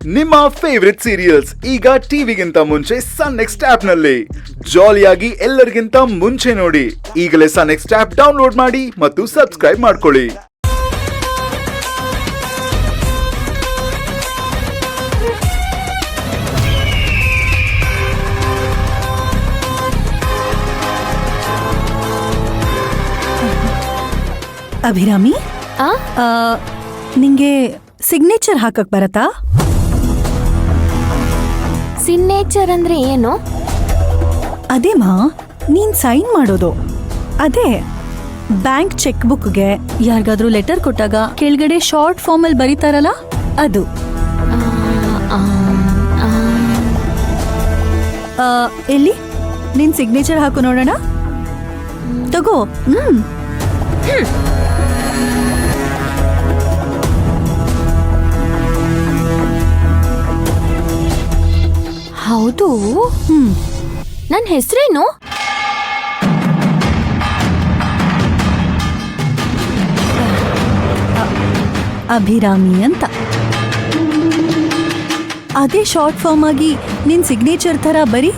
ನಿಮ್ಮ favourite serials ಈಗ ಟಿವಿಗಿಂತ ಮುಂಚೆ ಸನ್ ನೆಕ್ಸ್ಟ್ ಆಪ್ ನಲ್ಲಿ ಜಾಲಿಯಾಗಿ ಎಲ್ಲರಿಗಿಂತ ಮುಂಚೆ ನೋಡಿ. ಈಗಲೇ ಸನ್ ನೆಕ್ಸ್ಟ್ ಆಪ್ ಡೌನ್ಲೋಡ್ ಮಾಡಿ ಮತ್ತು ಸಬ್ಸ್ಕ್ರೈಬ್ ಮಾಡ್ಕೊಳ್ಳಿ. ಅಭಿರಾಮಿ, ನಿಂಗೆ ಸಿಗ್ನೇಚರ್ ಹಾಕಕ್ ಬರತ್ತಾ? ಸಿಗ್ನೇಚರ್ ಅಂದ್ರೆ ಏನು? ಅದೇಮಾ, ನೀನ್ ಸೈನ್ ಮಾಡೋದು. ಅದೇ ಬ್ಯಾಂಕ್ ಚೆಕ್ ಬುಕ್ಗೆ ಯಾರಿಗಾದ್ರೂ ಲೆಟರ್ ಕೊಟ್ಟಾಗ ಕೆಳಗಡೆ ಶಾರ್ಟ್ ಫಾರ್ಮ್ ಅಲ್ಲಿ ಬರೀತಾರಲ್ಲ, ಅದು. ಎಲ್ಲಿ ನಿನ್ ಸಿಗ್ನೇಚರ್ ಹಾಕು ನೋಡೋಣ. ತಗೋ. ಹೌದು. ನನ್ನ ಹೆಸರೇನು? ಅಭಿರಾಮಿ ಅಂತ. ಅದೇ ಶಾರ್ಟ್ ಫಾರ್ಮ್ ಆಗಿ ನಿನ್ ಸಿಗ್ನೇಚರ್ ತರ ಬರೀ.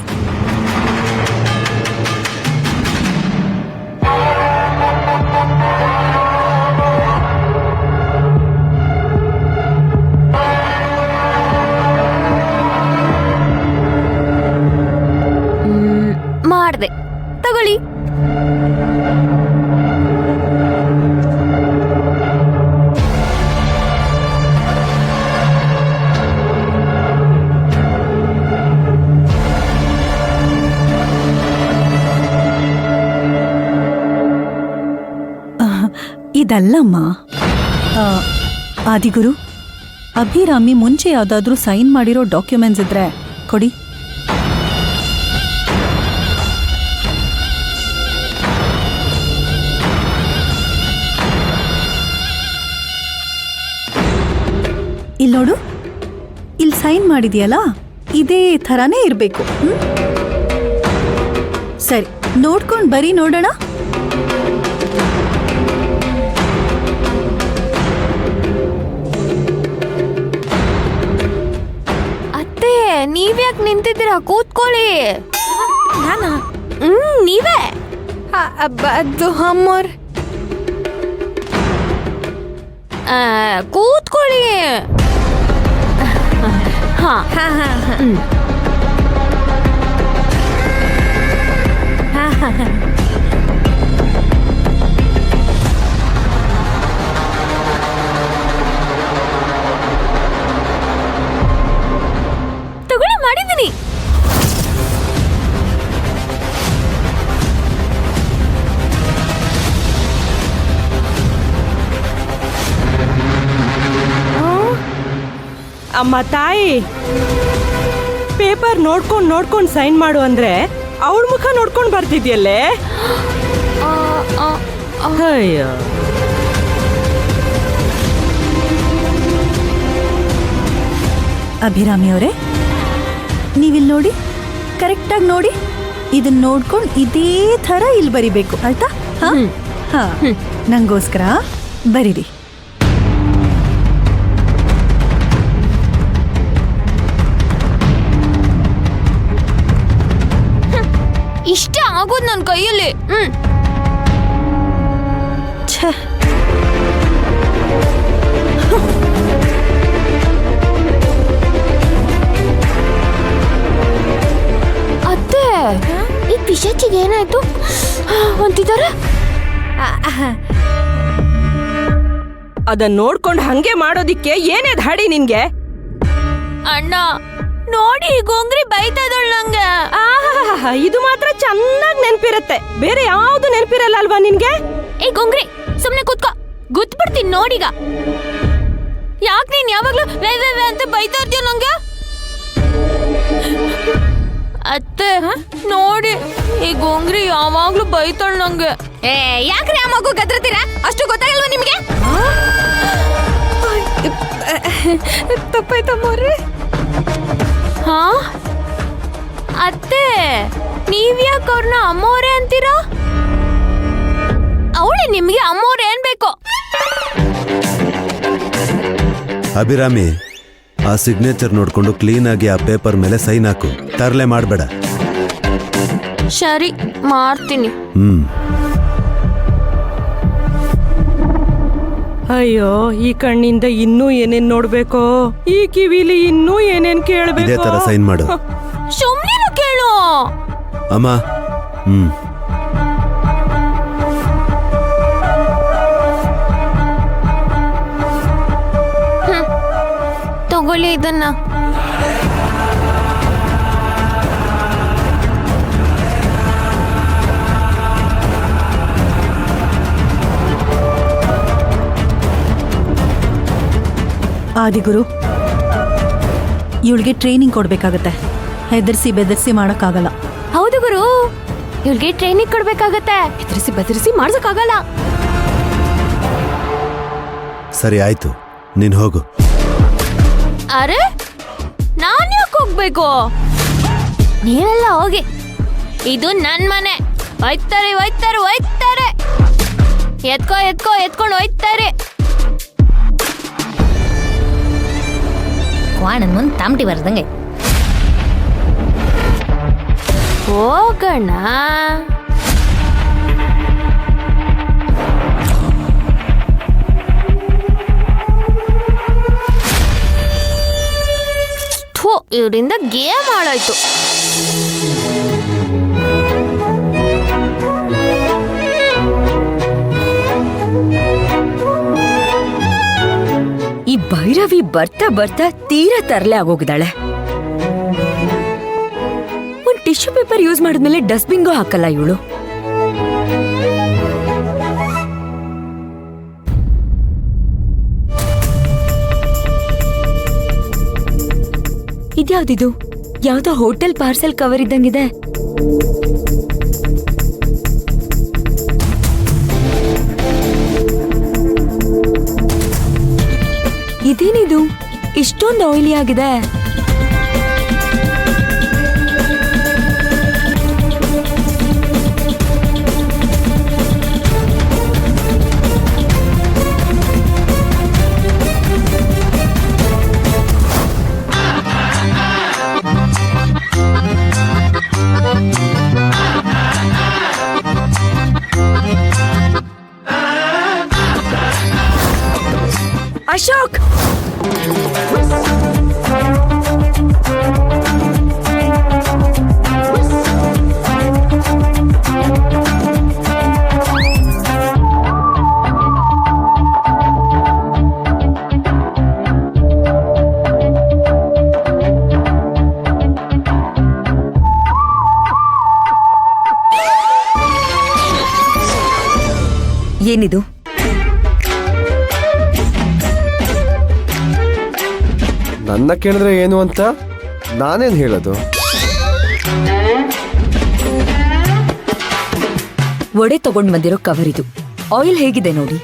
ಮಾಡ್ದೆ, ತಗೊಳ್ಳಿ. ಇದಲ್ಲಮ್ಮ. ಆದಿಗುರು, ಅಭಿರಾಮಿ ಮುಂಚೆ ಯಾವ್ದಾದ್ರೂ ಸೈನ್ ಮಾಡಿರೋ ಡಾಕ್ಯುಮೆಂಟ್ಸ್ ಇದ್ರೆ ಕೊಡಿ. ಇಲ್ಲಿ ನೋಡು, ಇಲ್ಲಿ ಸೈನ್ ಮಾಡಿದ್ಯಲ್ಲ, ಇದೇ ಥರಾನೇ ಇರಬೇಕು. ಸರಿ, ನೋಡ್ಕೊಂಡು ಬರೀ ನೋಡೋಣ. ಅತ್ತೆ, ನೀವ್ಯಾಕೆ ನಿಂತಿದ್ದೀರಾ? ಕೂತ್ಕೊಳ್ಳಿ. ನಾನಾ? ನೀವೇ. ಅದು ಅಮ್ಮೋರ್. ಕೂತ್ಕೊಳ್ಳಿ. ತಗೊಳ್ಳಿ, ಮಾಡಿದ್ದೀನಿ. ಅಮ್ಮ ತಾಯಿ, ಪೇಪರ್ ನೋಡ್ಕೊಂಡು ಸೈನ್ ಮಾಡು ಅಂದ್ರೆ ಅವಳ ಮುಖ ನೋಡ್ಕೊಂಡು ಬರ್ತಿದ್ಯಲ್ಲೇ. ಅಯ್ಯೋ, ಅಭಿರಾಮಿ ಅವರೇ, ನೀವಿಲ್ಲಿ ನೋಡಿ, ಕರೆಕ್ಟಾಗಿ ನೋಡಿ. ಇದನ್ನ ನೋಡ್ಕೊಂಡು ಇದೇ ಥರ ಇಲ್ಲಿ ಬರಿಬೇಕು, ಆಯ್ತಾ? ಹಾ, ನಂಗೋಸ್ಕರ ಬರೀರಿ. ಇಷ್ಟ ಆಗೋದು ನನ್ನ ಕೈಯಲ್ಲಿ. ಅತ್ತೆ, ಈ ಪಿಶಾಚಿಗೆ ಏನಾಯ್ತು ಅಂತಿದ್ದಾರೆ? ಅದನ್ನ ನೋಡ್ಕೊಂಡು ಹಂಗೆ ಮಾಡೋದಿಕ್ಕೆ ಏನೇ ಧಾಡಿ ನಿನ್ಗೆ? ಅಣ್ಣ ನೋಡಿ, ಗೋಂಗ್ರಿ ಬೈತಾ ಇದ್ದಾಳೆ ನಂಗೆ. ಇದು ಮಾತ್ರ ಚೆನ್ನಾಗಿ ನೆನ್ಪಿರತ್ತೆ, ಬೇರೆ ಯಾವ್ದು ನೆನ್ಪಿರಲ್ಲ ಅಲ್ವಾ ನಿನ್ಗೆ? ಏ ಗೋಂಗ್ರಿ, ಸುಮ್ನೆ ಕೂತ್ಕೋ, ಗುರ್ತ್ಬಿಡ್ತೀನಿ ನೋಡೀಗ. ಯಾಕೆ ನೀನ್ ಯಾವಾಗ್ಲೂ ವೇ ವೇ ವೇ ಅಂತ ಬೈತಾ ಇರ್ತೀಯ ನಂಗೆ? ಅತ್ತೆ ನೋಡಿ, ಈ ಗೋಂಗ್ರಿ ಯಾವಾಗ್ಲೂ ಬೈತಾಳ ನಂಗೆ. ಯಾಕ್ರಿ ಆ ಮಗು ಗದ್ರತೀರಾ? ಅಷ್ಟು ಗೊತ್ತಾಗಲ್ವಾ ನಿಮ್ಗೆ? ತಪ್ಪಾಯ್ತಮ್ಮವ್ರೆ. ಹಾ ಅತ್ತೆ, ನೀವ್ಯಾಕೆ ಅವ್ರನ್ನ ಅಮ್ಮೋರೆ ಅಂತೀರಾ? ಅವಳೆ ನಿಮ್ಗೆ ಅಮ್ಮೋರೆ ಅನ್ಬೇಕು. ಅಭಿರಾಮಿ, ಆ ಸಿಗ್ನೇಚರ್ ನೋಡ್ಕೊಂಡು ಕ್ಲೀನ್ ಆಗಿ ಆ ಪೇಪರ್ ಮೇಲೆ ಸೈನ್ ಹಾಕು. ತರಲೆ ಮಾಡಬೇಡ. ಸರಿ, ಮಾಡ್ತೀನಿ. ಅಯ್ಯೋ, ಈ ಕಣ್ಣಿಂದ ಇನ್ನೂ ಏನೇನ್ ನೋಡ್ಬೇಕೋ, ಈ ಕಿವಿಲಿ ಇನ್ನೂ ಏನೇನ್ ಇದೇ ಕೇಳ್ಬೇಕು. ತರ ಸೈನ್ ಮಾಡು. ಸುಮ್ನಿರು, ಕೇಳು. ಅಮ್ಮ. ತಗೊಳ್ಳಿ ಇದನ್ನ. ಆದಿಗುರು, ಇವಳಿಗೆ ಟ್ರೈನಿಂಗ್ ಕೊಡ್ಬೇಕಾಗತ್ತೆ. ಹೆದರ್ಸಿ ಬೆದರ್ಸಿ ಮಾಡಕ್ಕಾಗಲ್ಲ. ಹೌದು ಗುರು, ಇವ್ಳಿಗೆ ಟ್ರೈನಿಂಗ್ ಕೊಡ್ಬೇಕಾಗತ್ತೆ. ಹೆದರಿಸಿ ಬೆದರಿಸಿ ಮಾಡ್ಸಕ್ಕಾಗಲ್ಲ. ಸರಿ ಆಯ್ತು, ನೀನ್ ಹೋಗು. ಅರೆ, ನಾನ್ ಯಾಕೆ ಹೋಗ್ಬೇಕು? ನೀವೆಲ್ಲ ಹೋಗಿ, ಇದು ನನ್ ಮನೆ. ಒಯ್ತಾರೆ ಒಯ್ತಾರೆ ಒಯ್ತಾರೆ, ಎತ್ಕೊಂಡು ಒಯ್ತಾರೆ. ಕ್ವಾಣನ್ ಮುಂದ್ ತಾಮಟಿ ಬರ್ದಂಗೆ ಹೋಗೋಣ. ಇವರಿಂದ ಗೇಮ್ ಹಾಳಾಯ್ತು. ಈ ಭೈರವಿ ಬರ್ತಾ ಬರ್ತಾ ತೀರಾ ತರಲೆ ಆಗೋಗಿದ್ದಾಳೆ. ಒಂದ್ ಟಿಶ್ಯೂ ಪೇಪರ್ ಯೂಸ್ ಮಾಡಿದ್ಮೇಲೆ ಡಸ್ಟ್ಬಿನ್ಗೂ ಹಾಕಲ್ಲ ಇವಳು. ಇದ್ಯಾವ್ದಿದು? ಯಾವ್ದೋ ಹೋಟೆಲ್ ಪಾರ್ಸೆಲ್ ಕವರ್ ಇದ್ದಂಗಿದೆ. ಇದೇನಿದು ಇಷ್ಟೊಂದು ಆಯಿಲಿ ಆಗಿದೆ? ಅಶೋಕ್, ಏನಿದು? ನನ್ನ ಕೇಳಿದ್ರೆ ಏನು ಅಂತ ನಾನೇನು ಹೇಳೋದು? ಒಡೆ ತಗೊಂಡ್ ಬಂದಿರೋ ಕವರ್ ಇದು. ಆಯಿಲ್ ಹೇಗಿದೆ ನೋಡಿ.